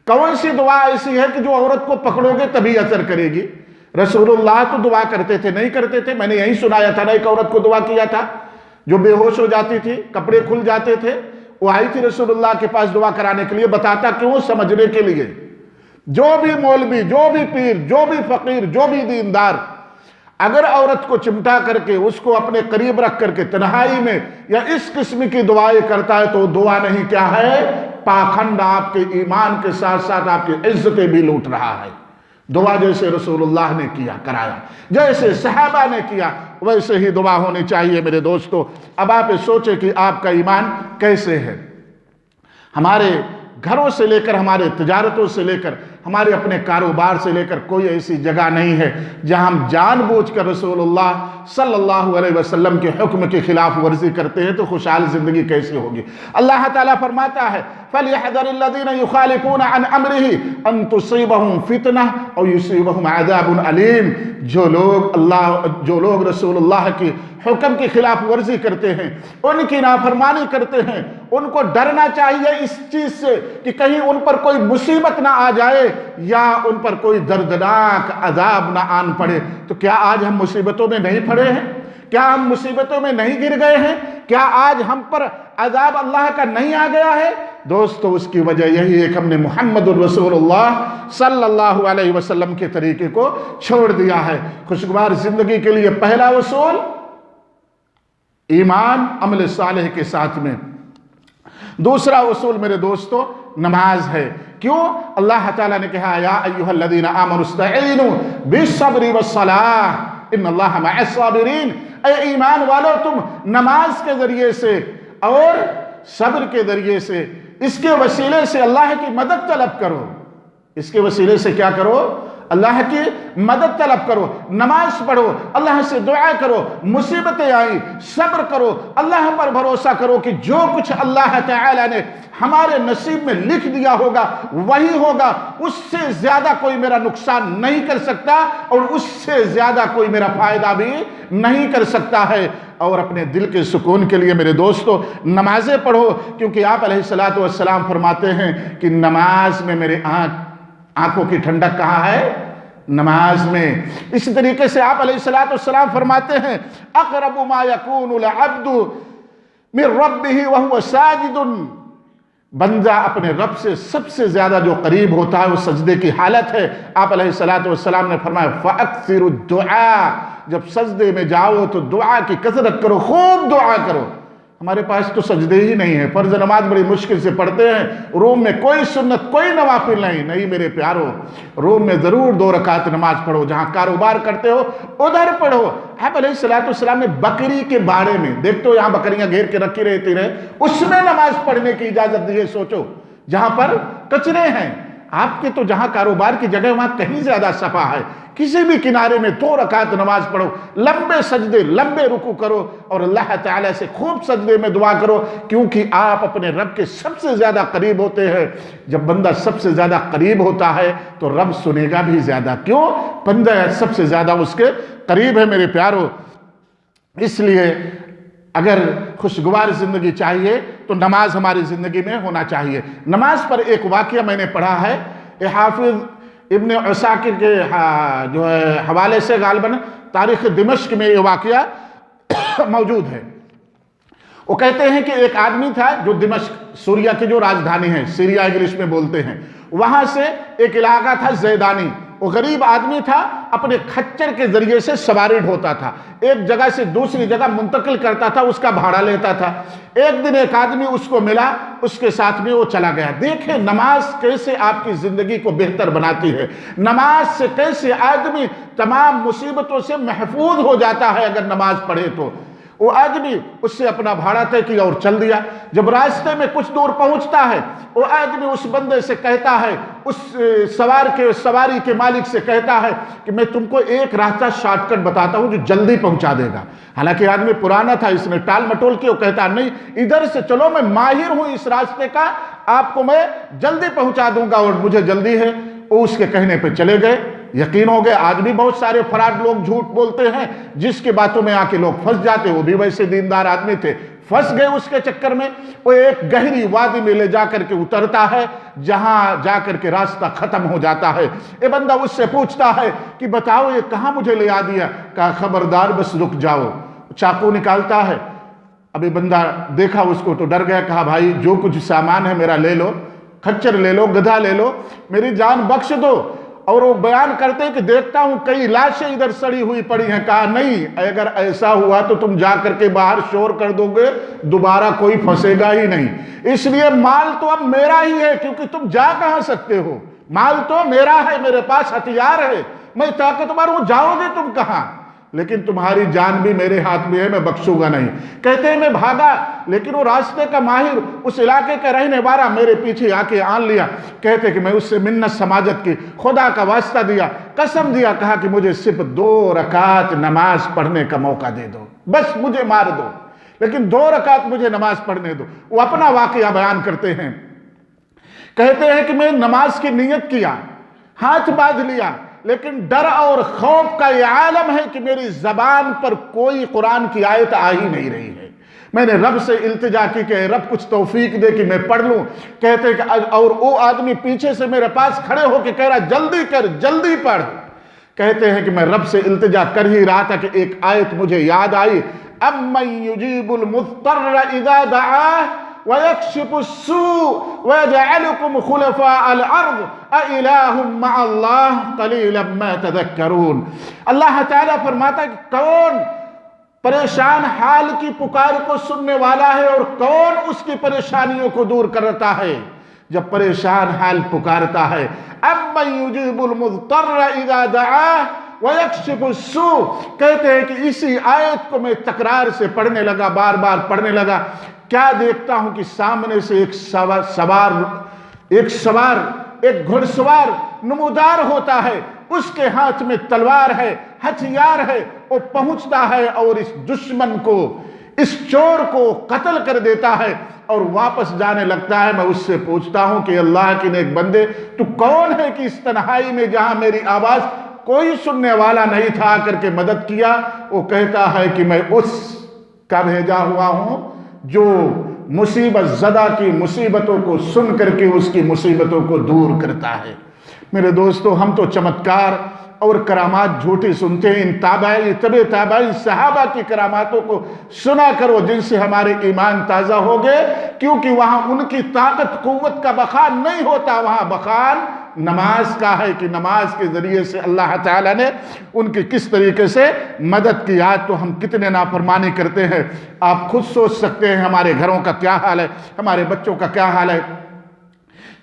کون سی دعا ایسی ہے کہ جو عورت کو پکڑو گے تبھی اثر کرے گی؟ رسول اللہ تو دعا کرتے تھے، نہیں کرتے تھے؟ میں نے یہی سنایا تھا نا، ایک عورت کو دعا کیا تھا جو بے ہوش ہو جاتی تھی، کپڑے کھل جاتے تھے، وہ آئی تھی رسول اللہ کے پاس دعا کرانے کے لیے، بتاتا کیوں؟ سمجھنے کے لیے۔ جو بھی مولوی، جو بھی پیر، جو بھی فقیر، جو بھی دیندار اگر عورت کو چمٹا کر کے اس کو اپنے قریب رکھ کر کے تنہائی میں یا اس قسم کی دعائیں کرتا ہے تو دعا نہیں کیا ہے؟ پاکھنڈ آپ کے ایمان کے ساتھ ساتھ آپ کی عزتیں بھی لوٹ رہا ہے۔ دعا جیسے رسول اللہ نے کیا کرایا، جیسے صحابہ نے کیا ویسے ہی دعا ہونی چاہیے میرے دوستو۔ اب آپ سوچیں کہ آپ کا ایمان کیسے ہے؟ ہمارے گھروں سے لے کر، ہمارے تجارتوں سے لے کر، ہمارے اپنے کاروبار سے لے کر کوئی ایسی جگہ نہیں ہے جہاں ہم جان بوجھ کر رسول اللہ صلی اللہ علیہ وسلم کے حکم کی خلاف ورزی کرتے ہیں تو خوشحال زندگی کیسی ہوگی؟ اللہ تعالیٰ فرماتا ہے فَلْيَحْذَرِ الَّذِينَ يُخَالِفُونَ عَنْ أَمْرِهِ أَن تُصِيبَهُمْ فِتْنَةٌ أَوْ يُصِيبَهُمْ عَذَابٌ أَلِيمٌ جو لوگ رسول اللہ کی حکم کی خلاف ورزی کرتے ہیں، ان کی نافرمانی کرتے ہیں، ان کو ڈرنا چاہیے اس چیز سے کہ کہیں ان پر کوئی مصیبت نہ آ جائے یا ان پر کوئی دردناک عذاب نہ آن پڑے۔ تو کیا آج ہم مصیبتوں میں نہیں پڑے ہیں؟ کیا ہم مصیبتوں میں نہیں گر گئے ہیں؟ کیا آج ہم پر عذاب اللہ کا نہیں آ گیا ہے؟ دوستو اس کی وجہ یہی ہے کہ ہم نے محمد الرسول اللہ صلی اللہ علیہ وسلم کے طریقے کو چھوڑ دیا ہے۔ خوشگوار زندگی کے لیے پہلا اصول ایمان عمل صالح کے ساتھ میں۔ دوسرا اصول میرے دوستو نماز ہے۔ کیوں؟ اللہ تعالیٰ نے کہا یا ایھا الذین آمنوا استعینوا بالصبر والصلاۃ ان اللہ مع الصابرین، اے ایمان والو تم نماز کے ذریعے سے اور صبر کے ذریعے سے، اس کے وسیلے سے اللہ کی مدد طلب کرو۔ اس کے وسیلے سے کیا کرو؟ اللہ کی مدد طلب کرو، نماز پڑھو، اللہ سے دعا کرو، مصیبتیں آئیں صبر کرو، اللہ پر بھروسہ کرو کہ جو کچھ اللہ تعالی نے ہمارے نصیب میں لکھ دیا ہوگا وہی ہوگا، اس سے زیادہ کوئی میرا نقصان نہیں کر سکتا اور اس سے زیادہ کوئی میرا فائدہ بھی نہیں کر سکتا ہے۔ اور اپنے دل کے سکون کے لیے میرے دوستو نمازیں پڑھو، کیونکہ آپ علیہ السلام فرماتے ہیں کہ نماز میں میرے آنکھوں کی ٹھنڈک کہاں ہے؟ نماز میں۔ اسی طریقے سے آپ علیہ السلام فرماتے ہیں اقرب ما یکون العبد من ربہ وہو ساجد، بندہ اپنے رب سے سب سے زیادہ جو قریب ہوتا ہے وہ سجدے کی حالت ہے۔ آپ علیہ السلام نے فرمایا فَأَكْثِرُ الدُّعَاء، جب سجدے میں جاؤ تو دعا کی کثرت کرو، خوب دعا کرو۔ ہمارے پاس تو سجدے ہی نہیں ہیں، فرض نماز بڑی مشکل سے پڑھتے ہیں، روم میں کوئی سنت کوئی نوافل نہیں میرے پیارو، روم میں ضرور 2 رکعت نماز پڑھو، جہاں کاروبار کرتے ہو ادھر پڑھو۔ آپ علیہ السلام نے بکری کے بارے میں، دیکھتے ہو یہاں بکریاں گھیر کے رکھی رہتی رہے، اس میں نماز پڑھنے کی اجازت دی ہے۔ سوچو جہاں پر کچرے ہیں، آپ کے تو جہاں کاروبار کی جگہ وہاں کہیں زیادہ صفا ہے، کسی بھی کنارے میں 2 رکعت نماز پڑھو، لمبے سجدے لمبے رکوع کرو اور اللہ تعالیٰ سے خوب سجدے میں دعا کرو، کیونکہ آپ اپنے رب کے سب سے زیادہ قریب ہوتے ہیں۔ جب بندہ سب سے زیادہ قریب ہوتا ہے تو رب سنے گا بھی زیادہ، کیوں؟ بندہ سب سے زیادہ اس کے قریب ہے میرے پیارو۔ اس لیے اگر خوشگوار زندگی چاہیے تو نماز ہماری زندگی میں ہونا چاہیے۔ نماز پر ایک واقعہ میں نے پڑھا ہے، یہ حافظ ابن عساکر کے جو ہے حوالے سے غالباً تاریخ دمشق میں یہ واقعہ موجود ہے۔ وہ کہتے ہیں کہ ایک آدمی تھا جو دمشق، سوریہ کی جو راجدھانی ہے، سیریا انگلش میں بولتے ہیں، وہاں سے ایک علاقہ تھا زیدانی۔ وہ غریب آدمی تھا، اپنے کھچر کے ذریعے سے سواری ڈھوتا تھا، ایک جگہ سے دوسری جگہ منتقل کرتا تھا، اس کا بھاڑا لیتا تھا۔ ایک دن ایک آدمی اس کو ملا، اس کے ساتھ میں وہ چلا گیا۔ دیکھیں نماز کیسے آپ کی زندگی کو بہتر بناتی ہے، نماز سے کیسے آدمی تمام مصیبتوں سے محفوظ ہو جاتا ہے اگر نماز پڑھے تو۔ وہ آدمی اس سے اپنا بھاڑا طے کیا اور چل دیا۔ جب راستے میں کچھ دور پہنچتا ہے، وہ آدمی اس بندے سے کہتا ہے، اس سواری کے مالک سے کہتا ہے کہ میں تم کو ایک راستہ شارٹ کٹ بتاتا ہوں جو جلدی پہنچا دے گا۔ حالانکہ آدمی پرانا تھا، اس نے ٹال مٹول کی، وہ کہتا نہیں ادھر سے چلو، میں ماہر ہوں اس راستے کا، آپ کو میں جلدی پہنچا دوں گا اور مجھے جلدی ہے۔ وہ اس کے کہنے پہ چلے گئے۔ یقین ہو گئے، آدمی بہت سارے فراڈ لوگ جھوٹ بولتے ہیں، جس کے باتوں میں آ کے لوگ پھنس جاتے، وہ بھی ویسے دیندار آدمی تھے، پھنس گئے اس کے چکر میں۔ وہ ایک گہری وادی میں لے جا کر کے اترتا ہے، جہاں جا کر کے راستہ ختم ہو جاتا ہے۔ یہ بندہ اس سے پوچھتا ہے کہ بتاؤ یہ کہاں مجھے لے آ دیا؟ کہا خبردار بس رک جاؤ۔ چاقو نکالتا ہے، ابھی بندہ دیکھا اس کو تو ڈر گیا، کہا بھائی جو کچھ سامان ہے میرا لے لو، کھچر لے لو، گدھا لے لو، میری جان بخش دو۔ اور وہ بیان کرتے ہیں کہ دیکھتا ہوں کئی لاشیں ادھر سڑی ہوئی پڑی ہیں۔ کہا نہیں، اگر ایسا ہوا تو تم جا کر کے باہر شور کر دو گے، دوبارہ کوئی پھنسے گا ہی نہیں، اس لیے مال تو اب میرا ہی ہے، کیونکہ تم جا کہاں سکتے ہو، مال تو میرا ہے، میرے پاس ہتھیار ہے، میں طاقتور ہوں، جاؤ گے تم کہاں؟ لیکن تمہاری جان بھی میرے ہاتھ میں ہے، میں بخشوں گا نہیں۔ کہتے ہیں میں بھاگا، لیکن وہ راستے کا ماہر، اس علاقے کا رہنے والا میرے پیچھے آ کے آن لیا۔ کہتے ہیں کہ میں اس سے منت سماجت کی، خدا کا واسطہ دیا، قسم دیا، کہا کہ مجھے صرف 2 رکعت نماز پڑھنے کا موقع دے دو، بس مجھے مار دو، لیکن 2 رکعت مجھے نماز پڑھنے دو۔ وہ اپنا واقعہ بیان کرتے ہیں، کہتے ہیں کہ میں نماز کی نیت کیا، ہاتھ باندھ لیا، لیکن ڈر اور خوف کا یہ عالم ہے کہ میری زبان پر کوئی قرآن کی آیت آ ہی نہیں رہی ہے۔ میں نے رب سے التجا کی کہ رب کچھ توفیق دے کہ میں پڑھ لوں۔ کہتے ہیں کہ اور وہ آدمی پیچھے سے میرے پاس کھڑے ہو کے کہہ رہا جلدی کر، جلدی پڑھ۔ کہتے ہیں کہ میں رب سے التجا کر ہی رہا تھا کہ ایک آیت مجھے یاد آئی، اَمَّن يُجِيبُ الْمُضْطَرَّ إِذَا دَعَاهُ وَيَكْشِفُ السُّوءَ وَيَجْعَلُكُمْ خُلَفَاءَ الْأَرْضِ أَإِلَٰهٌ مَّعَ اللَّهِ قَلِيلًا مَّا تَذَكَّرُونَ۔ اللہ تعالیٰ فرماتا ہے کہ کون پریشان حال کی پکار کو سننے والا ہے اور کون اس کی پریشانیوں کو دور کرتا ہے جب پریشان حال پکارتا ہے۔ اَمَّن يُجِيبُ الْمُضْطَرَّ إِذَا دَعَاهُ وَيَكْشِفُ السُّوءَ۔ کہتے ہیں کہ اسی آیت کو میں تکرار سے پڑھنے لگا، بار بار پڑھنے لگا، کیا دیکھتا ہوں کہ سامنے سے ایک گھڑ سوار نمودار ہوتا ہے، اس کے ہاتھ میں تلوار ہے، ہتھیار ہے، وہ پہنچتا ہے اور اس دشمن کو، اس چور کو قتل کر دیتا ہے اور واپس جانے لگتا ہے۔ میں اس سے پوچھتا ہوں کہ اللہ کے نیک بندے تو کون ہے کہ اس تنہائی میں جہاں میری آواز کوئی سننے والا نہیں تھا آ کر کے مدد کیا؟ وہ کہتا ہے کہ میں اس کا بھیجا ہوا ہوں جو مصیبت زدہ کی مصیبتوں کو سن کر کے اس کی مصیبتوں کو دور کرتا ہے۔ میرے دوستو، ہم تو چمتکار اور کرامات جھوٹی سنتے ہیں، ان تابعین صحابہ کی کراماتوں کو سنا کرو جن سے ہمارے ایمان تازہ ہو گئے، کیونکہ وہاں ان کی طاقت قوت کا بخان نہیں ہوتا، وہاں بخان نماز کا ہے کہ نماز کے ذریعے سے اللہ تعالیٰ نے ان کی کس طریقے سے مدد کی۔ آج تو ہم کتنے نافرمانی کرتے ہیں، آپ خود سوچ سکتے ہیں ہمارے گھروں کا کیا حال ہے، ہمارے بچوں کا کیا حال ہے۔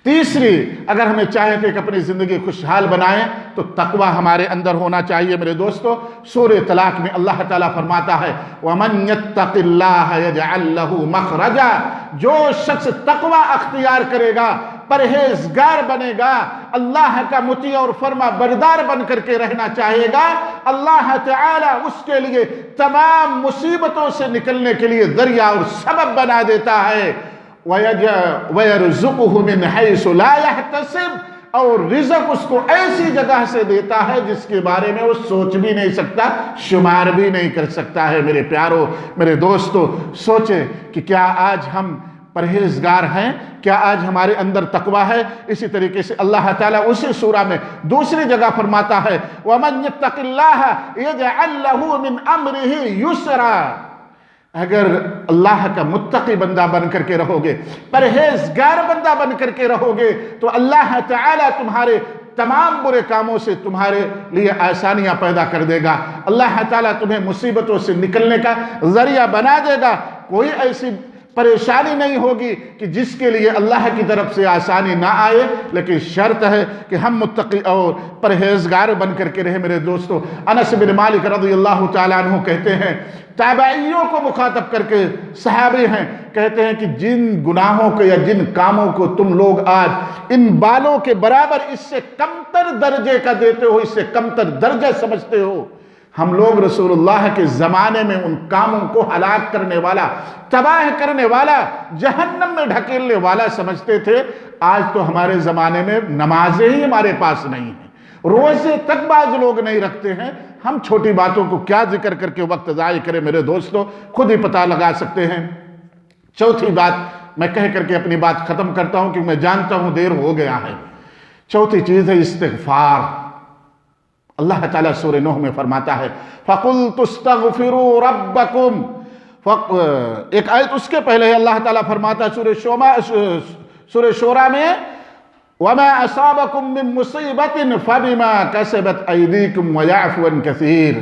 تیسری، اگر ہمیں چاہیں کہ اپنی زندگی خوشحال بنائیں تو تقوی ہمارے اندر ہونا چاہیے۔ میرے دوستو، سورہ طلاق میں اللہ تعالیٰ فرماتا ہے وَمَن يَتَّقِ اللَّهَ يَجْعَلْ لَهُ مَخْرَجًا۔ جو شخص تقوی اختیار کرے گا پرہیزگار بنے گا، اللہ کا مطیع اور فرما بردار بن کر کے رہنا چاہے گا، اللہ تعالیٰ اس کے لیے تمام مصیبتوں سے نکلنے کے لیے ذریعہ اور سبب بنا دیتا ہے۔ وَيَرْزُقُهُ مِنْ حَيْثُ لَا يَحْتَسِبُ، اور رزق اس کو ایسی جگہ سے دیتا ہے جس کے بارے میں وہ سوچ بھی نہیں سکتا، شمار بھی نہیں کر سکتا ہے۔ میرے پیارو، میرے دوستو، سوچیں کہ کیا آج ہم پرہیزگار ہیں؟ کیا آج ہمارے اندر تقوی ہے؟ اسی طریقے سے اللہ تعالیٰ اسی سورہ میں دوسری جگہ فرماتا ہے وَمَنْ يَتَّقِ اللَّهَ يَجْعَلْ لَهُ مِنْ أَمْرِهِ يُسْرًا، اگر اللہ کا متقی بندہ بن کر کے رہو گے، پرہیزگار بندہ بن کر کے رہو گے، تو اللہ تعالیٰ تمہارے تمام برے کاموں سے تمہارے لیے آسانیاں پیدا کر دے گا۔ اللہ تعالیٰ تمہیں مصیبتوں سے نکلنے کا ذریعہ بنا دے گا۔ کوئی ایسی پریشانی نہیں ہوگی کہ جس کے لیے اللہ کی طرف سے آسانی نہ آئے، لیکن شرط ہے کہ ہم متقی اور پرہیزگار بن کر کے رہے۔ میرے دوستو، انس بن مالک رضی اللہ تعالیٰ عنہ کہتے ہیں، تابعیوں کو مخاطب کر کے، صحابی ہیں، کہتے ہیں کہ جن گناہوں کو یا جن کاموں کو تم لوگ آج ان بالوں کے برابر اس سے کمتر درجے کا دیتے ہو، اس سے کمتر درجہ سمجھتے ہو، ہم لوگ رسول اللہ کے زمانے میں ان کاموں کو ہلاک کرنے والا، تباہ کرنے والا، جہنم میں ڈھکیلنے والا سمجھتے تھے۔ آج تو ہمارے زمانے میں نمازیں ہی ہمارے پاس نہیں ہیں، روزے تک بعض لوگ نہیں رکھتے ہیں۔ ہم چھوٹی باتوں کو کیا ذکر کر کے وقت ضائع کریں؟ میرے دوستو، خود ہی پتہ لگا سکتے ہیں۔ چوتھی بات میں کہہ کر کے اپنی بات ختم کرتا ہوں کیونکہ میں جانتا ہوں دیر ہو گیا ہے۔ چوتھی چیز ہے استغفار۔ اللہ تعالیٰ سورہ نوح میں فرماتا ہے فَقُلْتُ اسْتَغْفِرُوا رَبَّكُمْ، ایک آیت اس کے پہلے اللہ تعالیٰ فرماتا ہے سورہ شورى میں وَمَا أَصَابَكُم مِّن مُّصِيبَةٍ فَبِمَا كَسَبَتْ أَيْدِيكُمْ وَيَعْفُو عَن كَثِيرٍ،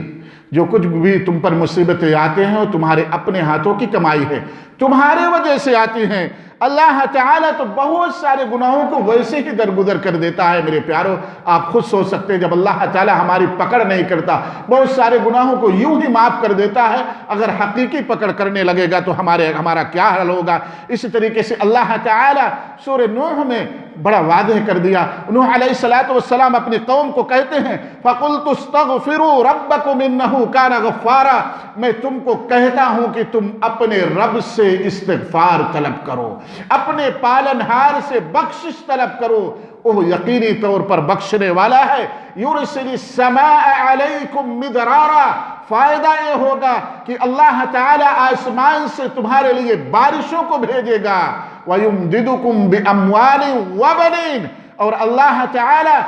جو کچھ بھی تم پر مصیبتیں آتے ہیں وہ تمہارے اپنے ہاتھوں کی کمائی ہے، تمہارے وجہ سے آتی ہیں۔ اللہ تعالیٰ تو بہت سارے گناہوں کو ویسے ہی درگزر کر دیتا ہے۔ میرے پیارو، آپ خود سوچ سکتے ہیں جب اللہ تعالیٰ ہماری پکڑ نہیں کرتا، بہت سارے گناہوں کو یوں ہی معاف کر دیتا ہے، اگر حقیقی پکڑ کرنے لگے گا تو ہمارا کیا حل ہوگا؟ اسی طریقے سے اللہ تعالیٰ سورہ نوح میں بڑا واضح کر دیا۔ نوح علیہ السلام اپنی قوم کو کہتے ہیں فَقُلْتُ اسْتَغْفِرُوا رَبَّكُمْ إِنَّهُ كَانَ غَفَّارًا، میں تم کو کہتا ہوں کہ تم اپنے رب سے استغفار طلب کرو، اپنے پالنہار سے بخشش طلب کرو، وہ یقینی طور پر بخشنے والا ہے۔ یُرْسِلِ السَّمَاءَ عَلَيْكُمْ مِدْرَارًا، فائدہ یہ ہوگا کہ اللہ تعالیٰ آسمان سے تمہارے لیے بارشوں کو بھیجے گا۔ وَيُمْدِدُكُمْ بِأَمْوَالٍ وَبَنِينَ، اور اللہ تعالیٰ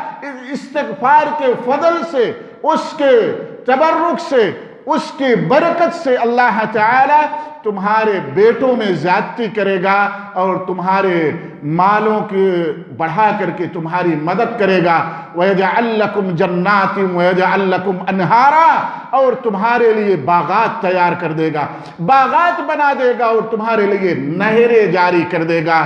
استغفار کے فضل سے، اس کے تبرک سے، اس کی برکت سے اللہ تعالیٰ تمہارے بیٹوں میں زیادتی کرے گا اور تمہارے مالوں کے بڑھا کر کے تمہاری مدد کرے گا۔ وَيَجْعَلْ لَكُمْ جَنَّاتٍ وَيَجْعَلْ لَكُمْ أَنْهَارًا، اور تمہارے لیے باغات تیار کر دے گا، باغات بنا دے گا اور تمہارے لیے نہریں جاری کر دے گا۔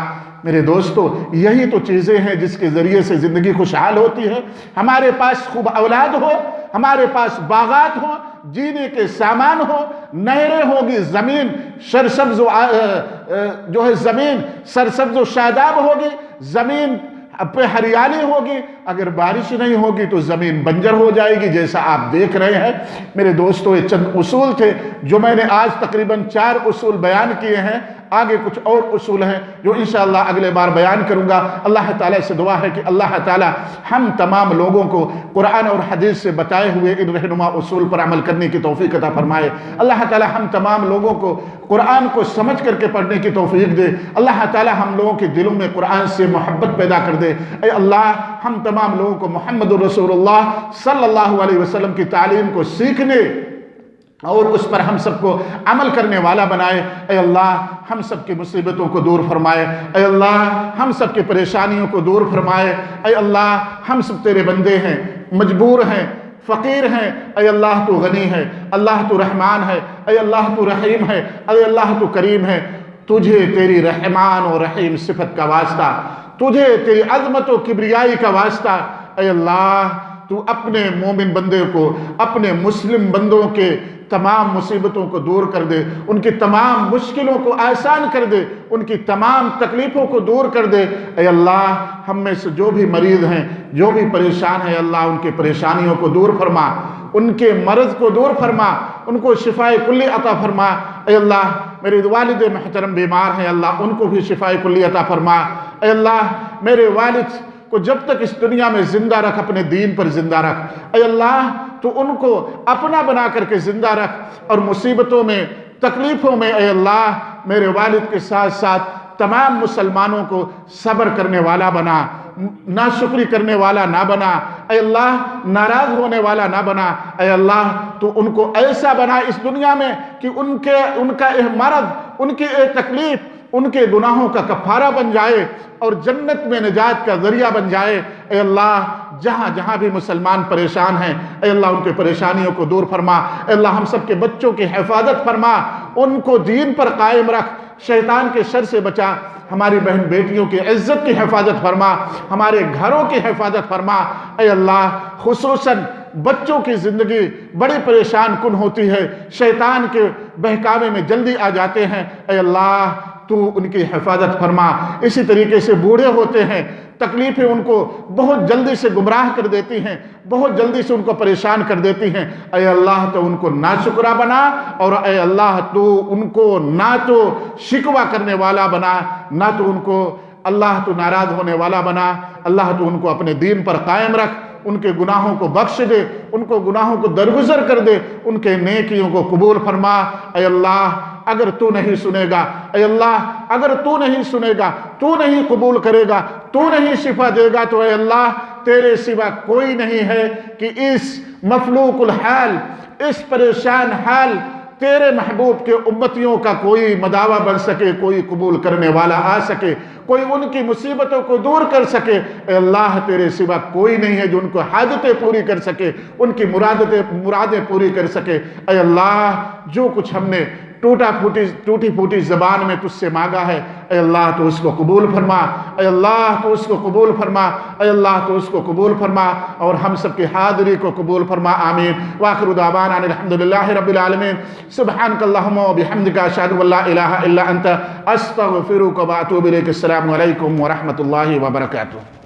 میرے دوستو، یہی تو چیزیں ہیں جس کے ذریعے سے زندگی خوشحال ہوتی ہے۔ ہمارے پاس خوب اولاد ہو، ہمارے پاس باغات ہو، جینے کے سامان ہو، نہریں ہوگی، زمین سرسبز و شاداب ہوگی، زمین پہ ہریالی ہوگی۔ اگر بارش نہیں ہوگی تو زمین بنجر ہو جائے گی، جیسا آپ دیکھ رہے ہیں۔ میرے دوستو، یہ چند اصول تھے جو میں نے آج تقریباً 4 اصول بیان کیے ہیں۔ آگے کچھ اور اصول ہیں جو انشاءاللہ اگلے بار بیان کروں گا۔ اللہ تعالیٰ سے دعا ہے کہ اللہ تعالیٰ ہم تمام لوگوں کو قرآن اور حدیث سے بتائے ہوئے ان رہنما اصول پر عمل کرنے کی توفیق عطا فرمائے۔ اللہ تعالیٰ ہم تمام لوگوں کو قرآن کو سمجھ کر کے پڑھنے کی توفیق دے۔ اللہ تعالیٰ ہم لوگوں کے دلوں میں قرآن سے محبت پیدا کر دے۔ اے اللہ، ہم تمام لوگوں کو محمد رسول اللہ صلی اللہ علیہ وسلم کی تعلیم کو سیکھنے اور اس پر ہم سب کو عمل کرنے والا بنائے۔ اے اللہ، ہم سب کی مصیبتوں کو دور فرمائے۔ اے اللہ، ہم سب کی پریشانیوں کو دور فرمائے۔ اے اللہ، ہم سب تیرے بندے ہیں، مجبور ہیں، فقیر ہیں۔ اے اللہ تو غنی ہے، اللہ تو رحمان ہے، اے اللہ تو رحیم ہے، اے اللہ تو کریم ہے۔ تجھے تیری رحمان و رحیم صفت کا واسطہ، تجھے تیری عظمت و کبریائی کا واسطہ۔ اے اللہ، تو اپنے مومن بندے کو، اپنے مسلم بندوں کے تمام مصیبتوں کو دور کر دے، ان کی تمام مشکلوں کو آسان کر دے، ان کی تمام تکلیفوں کو دور کر دے۔ اے اللہ ہم میں سے جو بھی مریض ہیں، جو بھی پریشان ہیں، اللہ ان کی پریشانیوں کو دور فرما، ان کے مرض کو دور فرما، ان کو شفائے کلی عطا فرما۔ اے اللہ میرے والد محترم بیمار ہیں، اللہ ان کو بھی شفائے کلی عطا فرما۔ اے اللہ میرے والد کو جب تک اس دنیا میں زندہ رکھ، اپنے دین پر زندہ رکھ۔ اے اللہ تو ان کو اپنا بنا کر کے زندہ رکھ، اور مصیبتوں میں، تکلیفوں میں اے اللہ میرے والد کے ساتھ ساتھ تمام مسلمانوں کو صبر کرنے والا بنا، ناشکری کرنے والا نہ بنا، اے اللہ ناراض ہونے والا نہ بنا۔ اے اللہ تو ان کو ایسا بنا اس دنیا میں کہ ان کا مرض، ان کی تکلیف ان کے گناہوں کا کفارہ بن جائے اور جنت میں نجات کا ذریعہ بن جائے۔ اے اللہ جہاں جہاں بھی مسلمان پریشان ہیں، اے اللہ ان کے پریشانیوں کو دور فرما۔ اے اللہ ہم سب کے بچوں کی حفاظت فرما، ان کو دین پر قائم رکھ، شیطان کے شر سے بچا، ہماری بہن بیٹیوں کی عزت کی حفاظت فرما، ہمارے گھروں کی حفاظت فرما۔ اے اللہ خصوصاً بچوں کی زندگی بڑی پریشان کن ہوتی ہے، شیطان کے بہکاوے میں جلدی آ جاتے ہیں۔ اے اللہ تو ان کی حفاظت فرما۔ اسی طریقے سے بوڑھے ہوتے ہیں، تکلیفیں ان کو بہت جلدی سے گمراہ کر دیتی ہیں، بہت جلدی سے ان کو پریشان کر دیتی ہیں۔ اے اللہ تو ان کو ناشکرا بنا، اور اے اللہ تو ان کو نہ تو شکوہ کرنے والا بنا، نہ تو ان کو اللہ تو ناراض ہونے والا بنا۔ اللہ تو ان کو اپنے دین پر قائم رکھ، ان کے گناہوں کو بخش دے، ان کو گناہوں کو درگزر کر دے، ان کے نیکیوں کو قبول فرما۔ اے اللہ اگر تو نہیں سنے گا، اے اللہ اگر تو نہیں سنے گا، تو نہیں قبول کرے گا، تو نہیں شفا دے گا، تو اے اللہ تیرے سوا کوئی نہیں ہے کہ اس مفلوق الحال، اس پریشان حال تیرے محبوب کے امتیوں کا کوئی مداوع بن سکے، کوئی قبول کرنے والا آ سکے، کوئی ان کی مصیبتوں کو دور کر سکے۔ اے اللہ تیرے سوا کوئی نہیں ہے جو ان کو حاجتیں پوری کر سکے، ان کی مرادیں پوری کر سکے۔ اے اللہ جو کچھ ہم نے ٹوٹی پھوٹی زبان میں تجھ سے مانگا ہے، اے اللہ تو اس کو قبول فرما، اے اللہ تو اس کو قبول فرما، اے اللہ تو اس کو قبول فرما، اور ہم سب کی حاضری کو قبول فرما۔ آمین۔ وآخر دعوانا الحمدللہ رب العالمین۔ سبحانک اللہم و بحمدک، اشہد ان لا الہ الا انت، استغفرک و اتوب الیک۔ السلام علیکم ورحمۃ اللہ وبرکاتہ۔